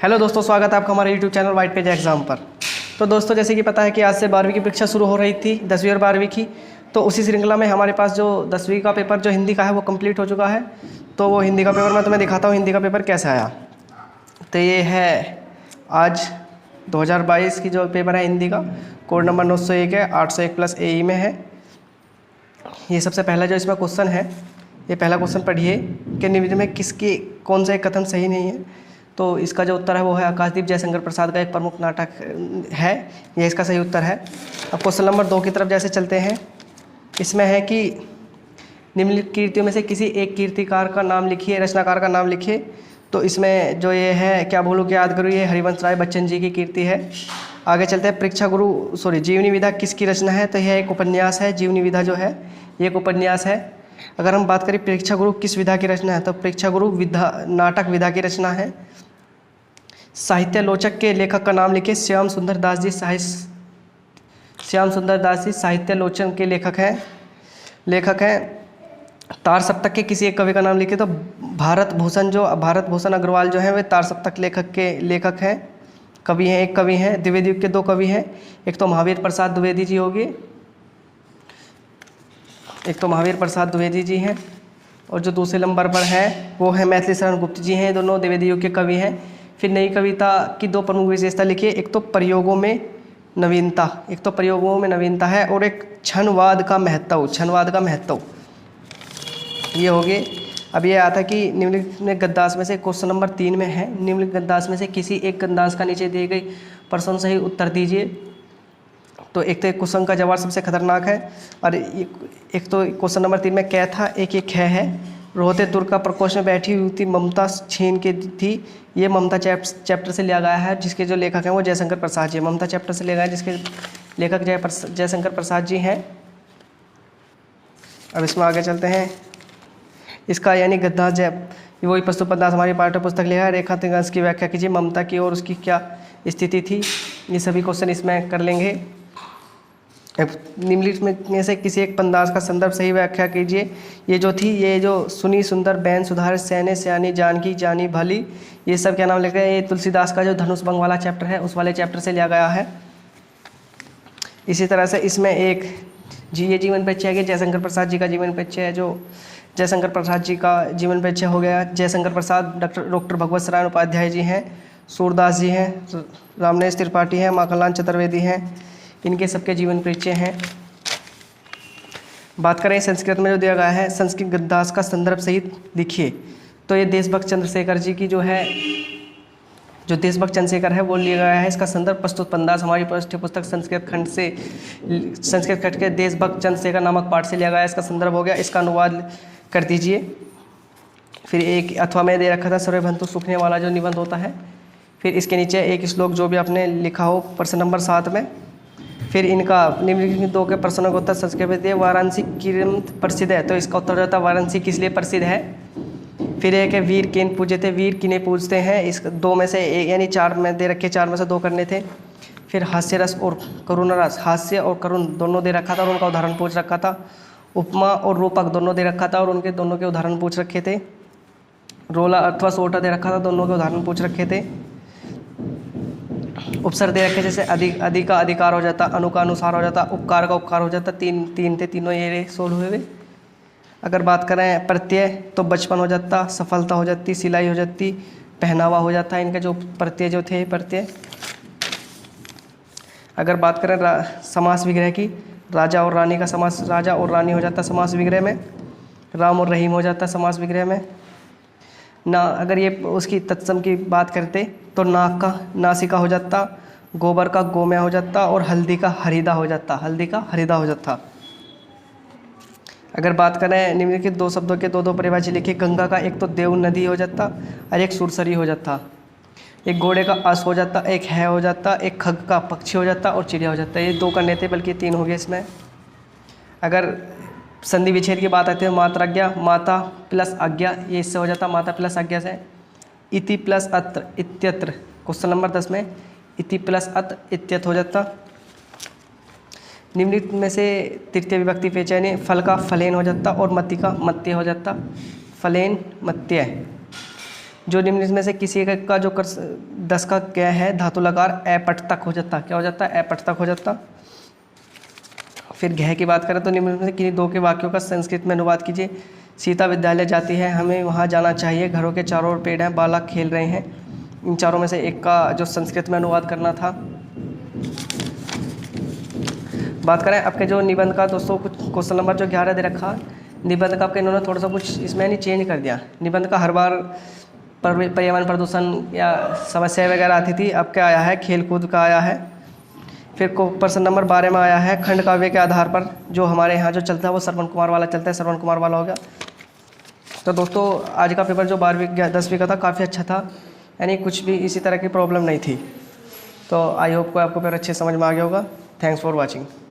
Hello दोस्तों, स्वागत है आपका हमारे YouTube channel white page exam पर। तो दोस्तों, जैसे कि पता है कि आज से 12वीं की परीक्षा शुरू हो रही थी, 10वीं और 12वीं की। तो उसी श्रृंखला में हमारे पास जो 10वीं का पेपर जो हिंदी का है वो कंप्लीट हो चुका है। तो वो हिंदी का पेपर मैं तुम्हें दिखाता हूँ हिंदी का पेपर कैसे आया। तो ये है आज 2022 की जो पेपर है हिंदी का, कोड नंबर 901 है, 801 प्लस AE में है। ये सबसे पहला जो इसमें क्वेश्चन है, ये पहला क्वेश्चन पढ़िए कि निम्न में किसकी कौन सा एक कथन सही नहीं है। तो इसका जो उत्तर है वो है आकाशदीप जयशंकर प्रसाद का एक प्रमुख नाटक है, ये इसका सही उत्तर है। अब क्वेश्चन नंबर 2 की तरफ जैसे चलते हैं। इसमें है कि निम्नलिखित कीर्तियों में से किसी एक कीर्तिकार का नाम लिखिए, रचनाकार का नाम लिखिए। तो इसमें जो ये है क्या भूलूं क्या याद करूँ, ये हरिवंश राय बच्चन जी की कीर्ति है। आगे चलते हैं। परीक्षा गुरु जीवनी विधा किसकी रचना है, तो यह एक उपन्यास है। जीवनी विधा जो है ये एक उपन्यास है। अगर हम बात करें परीक्षा गुरु किस विधा की रचना है, तो परीक्षा गुरु विधा नाटक विधा की रचना है। साहित्यालोचक के लेखक का नाम लिखिए। श्याम सुंदर दास जी साहित्यालोचन के लेखक हैं। तार सप्तक के किसी एक कवि का नाम लिखिए। तो भारत भूषण अग्रवाल जो हैं वे तार सप्तक लेखक हैं, कवि हैं। एक कवि हैं। द्विवेदी युग के 2 कवि हैं, एक तो महावीर प्रसाद द्विवेदी जी होगी, हैं, और जो दूसरे नंबर पर है वो है मैथिली शरण गुप्त जी हैं। दोनों द्विवेदी युग के कवि हैं। फिर नई कविता की 2 प्रमुख विशेषता लिखिए। एक तो प्रयोगों में नवीनता है, और एक क्षणवाद का महत्व, ये हो गए। अब ये आता है कि निम्नलिखित गद्दांश में से क्वेश्चन नंबर 3 में है, निम्नलिखित गद्दांश में से किसी एक गद्दांश का नीचे दिए गए प्रश्न सही उत्तर दीजिए। तो एक तो क्वेश्चन का जवाब सबसे खतरनाक है, और एक तो क्वेश्चन नंबर 3 में क्या था, एक ख है। रोहते दुर्ग का प्रकोष्ठ में बैठी हुई थी ममता छीन के थी। ये ममता चैप्टर से लिया गया है, जिसके जो लेखक हैं वो जयशंकर प्रसाद जी। ममता चैप्टर से लिया गया है, जिसके लेखक जयशंकर प्रसाद जी हैं। अब इसमें आगे चलते हैं। इसका यानी गद्दांश वही प्रस्तुतपदार्थ हमारी पाठ्य पुस्तक लिखा है। रेखांकन अंश की व्याख्या कीजिए। ममता की और उसकी क्या स्थिति थी, ये सभी क्वेश्चन इसमें कर लेंगे। निम्नलिखित में से किसी एक पंदास का संदर्भ सही व्याख्या कीजिए। ये जो सुनी सुंदर बैन सुधार सैने सयानी जानकी जानी भली, ये सब क्या नाम लिख रहे हैं। ये तुलसीदास का जो धनुष भंग वाला चैप्टर है उस वाले चैप्टर से लिया गया है। इसी तरह से इसमें एक ये जीवन परिचय है, जयशंकर प्रसाद जी का जीवन परिचय है। जो जयशंकर प्रसाद जी का जीवन परिचय हो गया। जयशंकर प्रसाद डॉक्टर भगवत सरायन उपाध्याय जी हैं, सूरदास जी हैं, रामनेश त्रिपाठी हैं, माखनलाल चतुर्वेदी हैं, इनके सबके जीवन परिचय हैं। बात करें संस्कृत में जो दिया गया है, संस्कृत गद्दांश का संदर्भ सहित लिखिए। तो ये देशभक्त चंद्रशेखर जी की जो देशभक्त चंद्रशेखर है वो लिया गया है। इसका संदर्भ प्रस्तुत पंदास हमारी पाठ्य पुस्तक संस्कृत खंड के देशभक्त चंद्रशेखर नामक पाठ से लिया गया है। इसका संदर्भ हो गया। इसका अनुवाद कर दीजिए। फिर एक अथवा में दे रखा था सर्वभंतु सूखने वाला जो निबंध होता है। फिर इसके नीचे एक श्लोक जो भी आपने लिखा हो प्रश्न नंबर 7 में। फिर इनका निम्नलिखित 2 के प्रश्नों का उत्तर संस्कृत में दिए। वाराणसी किम प्रसिद्ध है, तो इसका उत्तर होता है वाराणसी किस लिए प्रसिद्ध है। फिर एक है वीर किन पूजे थे, वीर किन्हें पूजते हैं। इस 2 में से यानी 4 में दे रखे, 4 में से 2 करने थे। फिर हास्य रस और करुण रस, हास्य और करुण दोनों दे रखा था और उनका उदाहरण पूछ रखा था। उपमा और रूपक दोनों दे रखा था और उनके दोनों के उदाहरण पूछ रखे थे। रोला अथवा सोटा दे रखा था, दोनों के उदाहरण पूछ रखे थे। उपसर्ग दे रखे, जैसे अधि का अधिकार हो जाता, अनु का अनुसार हो जाता, उपकार का उपकार हो जाता। तीन थे, तीनों ये सोल्व हुए। अगर बात करें प्रत्यय, तो बचपन हो जाता, सफलता हो जाती, सिलाई हो जाती, पहनावा हो जाता। इनके जो प्रत्यय जो थे प्रत्यय। अगर बात करें समास विग्रह की, राजा और रानी का समास राजा और रानी हो जाता समास विग्रह में। राम और रहीम हो जाता समास विग्रह में। ना अगर ये उसकी तत्सम की बात करते तो नाक का नासिका हो जाता, गोबर का गोमय हो जाता, और हल्दी का हरिदा हो जाता। अगर बात करें निम्नलिखित 2 शब्दों के 2 परिभाषा लिखिए। गंगा का एक तो देव नदी हो जाता और एक सुरसरी हो जाता। एक घोड़े का अश्व हो जाता, एक है हो जाता, एक खग का पक्षी हो जाता और चिड़िया हो जाता। ये 2 करने थे, बल्कि 3 हो गए इसमें। अगर संधि विच्छेद की बात आती है, मात्राज्ञा, माता प्लस आज्ञा, ये इससे हो जाता माता प्लस आज्ञा से। इति प्लस अत्र इत्यत्र, क्वेश्चन नंबर 10 में इति प्लस अत्र इत्यत्र हो जाता। निम्नलिखित में से तृतीय विभक्ति पेचयनी, फल का फलेन हो जाता और मति का मत्य हो जाता। फलेन मत्य। जो निम्न में से किसी एक का जो 10 का क्या है धातु लकार अपठतक हो जाता, क्या हो जाता है, अपठतक हो जाता। फिर घ की बात करें तो निम्न में से किन्हीं दो के वाक्यों का संस्कृत में अनुवाद कीजिए। सीता विद्यालय जाती है, हमें वहाँ जाना चाहिए, घरों के चारों ओर पेड़ हैं, बालक खेल रहे हैं। इन चारों में से एक का जो संस्कृत में अनुवाद करना था। बात करें आपके जो निबंध का दोस्तों, कुछ क्वेश्चन नंबर जो 11 दे रखा, निबंध का आपके इन्होंने थोड़ा सा कुछ इसमें नहीं चेंज कर दिया। निबंध का हर बार पर्यावरण प्रदूषण या समस्या वगैरह आती थी, अब क्या आया है, खेल कूद का आया है। फिर को प्रश्न नंबर 12 में आया है खंड काव्य के आधार पर जो हमारे यहाँ जो चलता है वो श्रवण कुमार वाला चलता है, श्रवण कुमार वाला हो गया। तो दोस्तों आज का पेपर जो 12वीं 10वीं का था काफ़ी अच्छा था, यानी कुछ भी इसी तरह की प्रॉब्लम नहीं थी। तो आई होप को आपको पेपर अच्छे समझ में आ गया होगा। Thanks for watching.